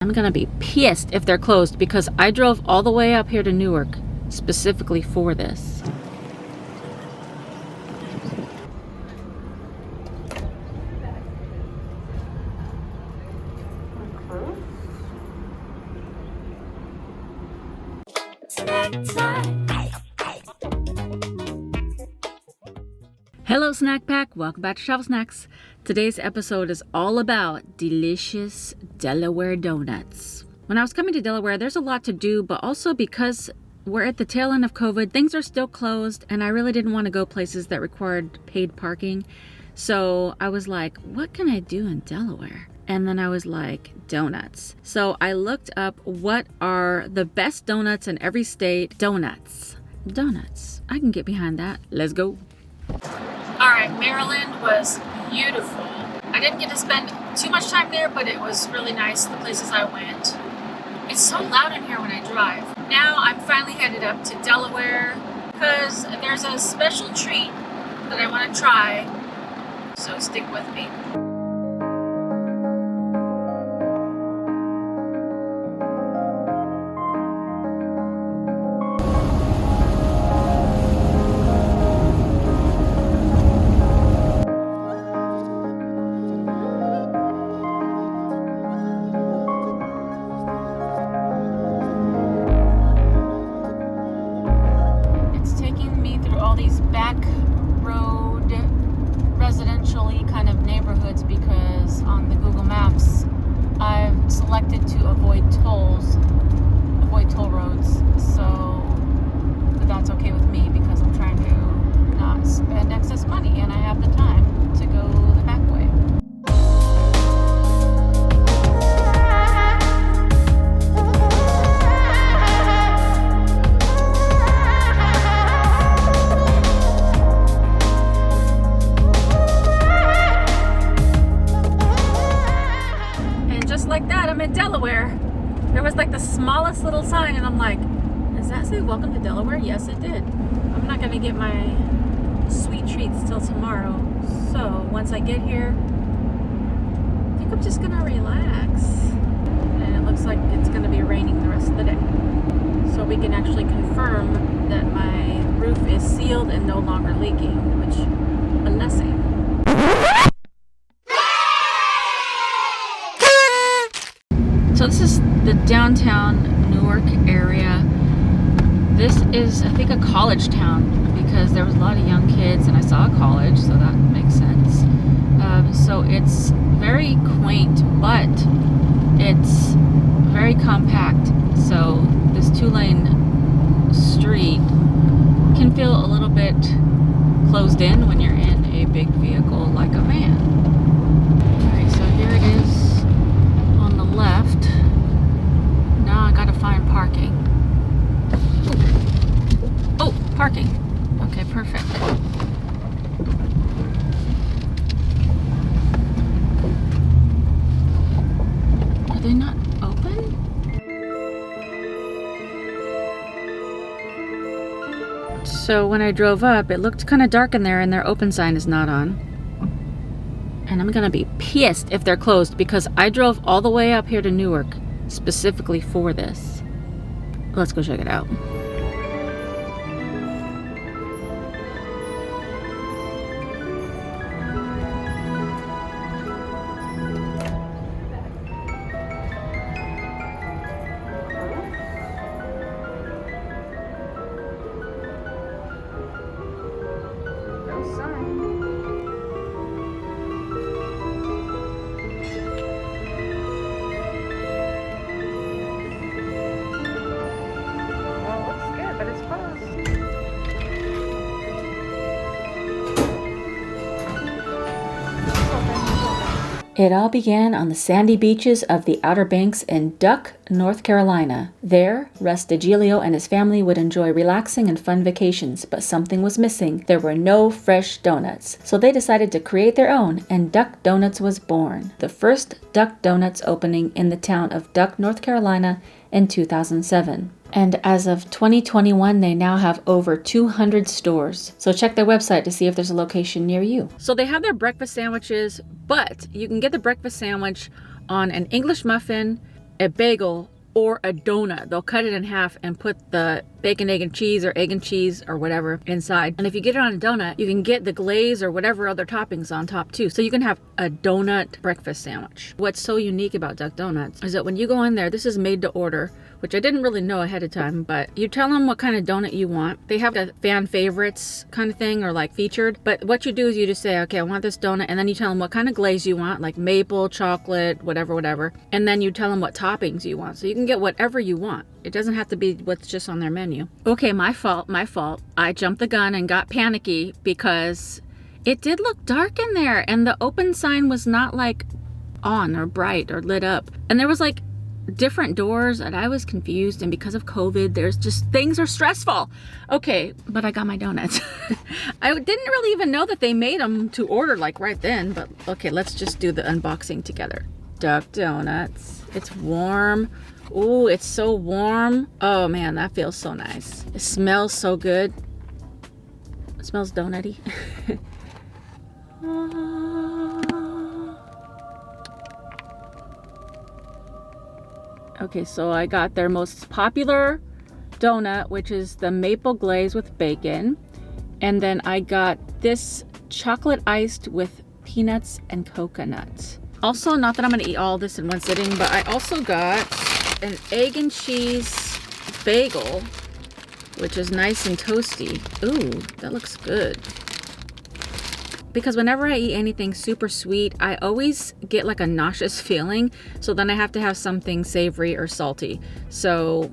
I'm gonna be pissed if they're closed because I drove all the way up here to Newark specifically for this. Hello Snack Pack, welcome back to Travel Snacks. Today's episode is all about delicious Delaware donuts. When I was coming to Delaware, there's a lot to do, but also because we're at the tail end of COVID, things are still closed, and I really didn't want to go places that required paid parking. So I was like, what can I do in Delaware? And then I was like, donuts. So I looked up what are the best donuts in every state. Donuts. I can get behind that. Let's go. All right, Maryland was beautiful. I didn't get to spend too much time there, but it was really nice, the places I went. It's so loud in here when I drive. Now I'm finally headed up to Delaware because there's a special treat that I want to try, so stick with me. All these back road residential-y kind of neighborhoods because on the Google Maps I've selected to avoid toll roads, so that's okay with me because I'm trying to not spend excess money and I have the time to go the back way. Like that, I'm in Delaware. There was like the smallest little sign and I'm like, does that say welcome to Delaware? Yes, it did. I'm not gonna get my sweet treats till tomorrow. So once I get here, I think I'm just gonna relax. And it looks like it's gonna be raining the rest of the day. So we can actually confirm that my roof is sealed and no longer leaking, which a blessing. So this is the downtown Newark area. This is, I think, a college town because there was a lot of young kids and I saw a college, so that makes sense. So it's very quaint, but it's very compact. So this two-lane street can feel a little bit closed in when you're in a big vehicle like a van. Alright, so here it is. Left. Now I gotta find parking. Oh, parking. Okay, perfect. Are they not open? So when I drove up, it looked kind of dark in there and their open sign is not on. And I'm gonna be pissed if they're closed because I drove all the way up here to Newark specifically for this. Let's go check it out. No sign. It all began on the sandy beaches of the Outer Banks in Duck, North Carolina. There, Russ DiGilio and his family would enjoy relaxing and fun vacations, but something was missing. There were no fresh donuts. So they decided to create their own, and Duck Donuts was born. The first Duck Donuts opening in the town of Duck, North Carolina in 2007. And as of 2021, they now have over 200 stores. So check their website to see if there's a location near you. So they have their breakfast sandwiches, but you can get the breakfast sandwich on an English muffin, a bagel or a donut. They'll cut it in half and put the bacon, egg, and cheese or egg and cheese or whatever inside. And if you get it on a donut, you can get the glaze or whatever other toppings on top too. So you can have a donut breakfast sandwich. What's so unique about Duck Donuts is that when you go in there, this is made to order, which I didn't really know ahead of time, but you tell them what kind of donut you want. They have a fan favorites kind of thing, or like featured. But what you do is you just say, okay, I want this donut. And then you tell them what kind of glaze you want, like maple, chocolate, whatever. And then you tell them what toppings you want. So you can get whatever you want. It doesn't have to be what's just on their menu. Okay, my fault. I jumped the gun and got panicky because it did look dark in there and the open sign was not like on or bright or lit up. And there was like different doors and I was confused, and because of COVID there's just things are stressful. Okay, but I got my donuts. I didn't really even know that they made them to order like right then, but okay, let's just do the unboxing together. Duck Donuts. It's warm. Ooh, it's so warm. Oh man, that feels so nice. It smells so good. It smells donutty. Okay, so I got their most popular donut, which is the maple glaze with bacon. And then I got this chocolate iced with peanuts and coconut. Also, not that I'm gonna eat all this in one sitting, but I also got an egg and cheese bagel, which is nice and toasty. Ooh, that looks good. Because whenever I eat anything super sweet, I always get like a nauseous feeling. So then I have to have something savory or salty. So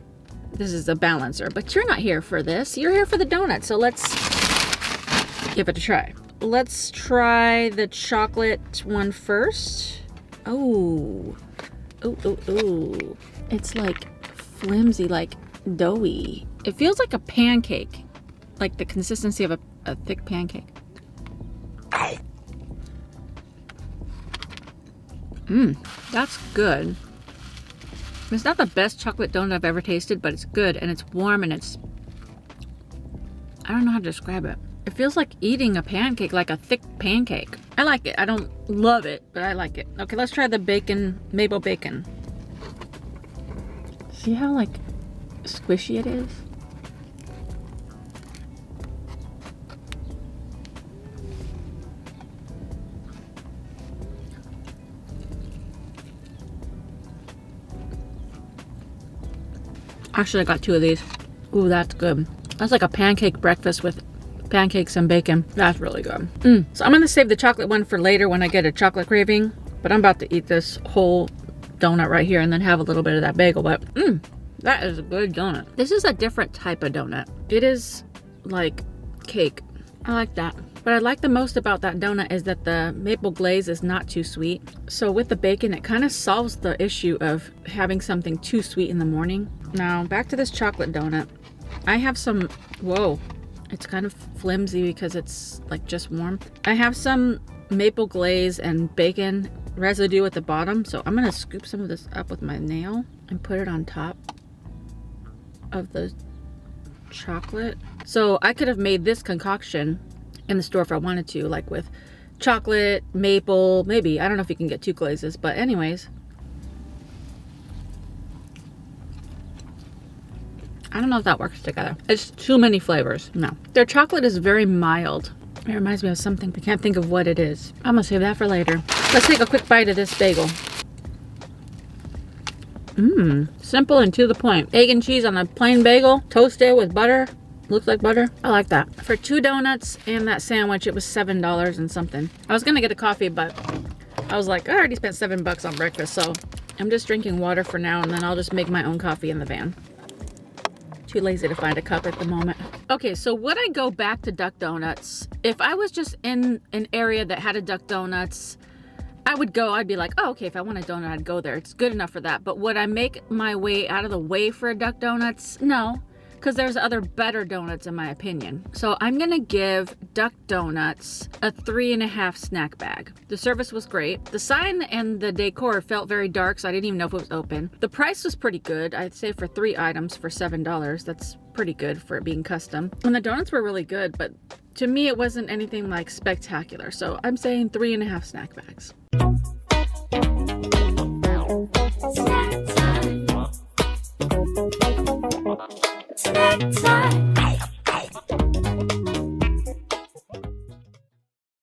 this is a balancer. But you're not here for this. You're here for the donut. So let's give it a try. Let's try the chocolate one first. Oh. Ooh. It's like flimsy, like doughy. It feels like a pancake. Like the consistency of a thick pancake. That's good. It's not the best chocolate donut I've ever tasted, but it's good and it's warm and it's... I don't know how to describe it. It feels like eating a pancake, like a thick pancake. I like it. I don't love it, but I like it. Okay, let's try the bacon, maple bacon. See how like squishy it is? Actually, I got two of these. Ooh, that's good. That's like a pancake breakfast with pancakes and bacon. That's really good. So I'm gonna save the chocolate one for later when I get a chocolate craving, but I'm about to eat this whole donut right here and then have a little bit of that bagel. But that is a good donut. This is a different type of donut. It is like cake. I like that. What I like the most about that donut is that the maple glaze is not too sweet. So with the bacon, it kind of solves the issue of having something too sweet in the morning. Now back to this chocolate donut. I have some, whoa, it's kind of flimsy because it's like just warm. I have some maple glaze and bacon residue at the bottom. So I'm gonna scoop some of this up with my nail and put it on top of the chocolate. So I could have made this concoction in the store if I wanted to, like with chocolate, maple, maybe. I don't know if you can get two glazes, but anyways. I don't know if that works together. It's too many flavors. No. Their chocolate is very mild. It reminds me of something, but I can't think of what it is. I'm gonna save that for later. Let's take a quick bite of this bagel. Simple and to the point. Egg and cheese on a plain bagel, toasted with butter. Looks like butter. I like that. For 2 donuts and that sandwich, it was $7 and something. I was gonna get a coffee, but I was like, I already spent $7 on breakfast, so I'm just drinking water for now, and then I'll just make my own coffee in the van. Too lazy to find a cup at the moment. Okay, so would I go back to Duck Donuts? If I was just in an area that had a Duck Donuts, I would go. I'd be like, oh, okay, if I want a donut, I'd go there. It's good enough for that. But would I make my way out of the way for a Duck Donuts? No, because there's other better donuts in my opinion. So I'm gonna give Duck Donuts a 3.5 snack bag. The service was great. The sign and the decor felt very dark, so I didn't even know if it was open. The price was pretty good. I'd say for 3 items for $7, that's pretty good for it being custom. And the donuts were really good, but to me it wasn't anything like spectacular. So I'm saying 3.5 snack bags. Snack time. Snack time.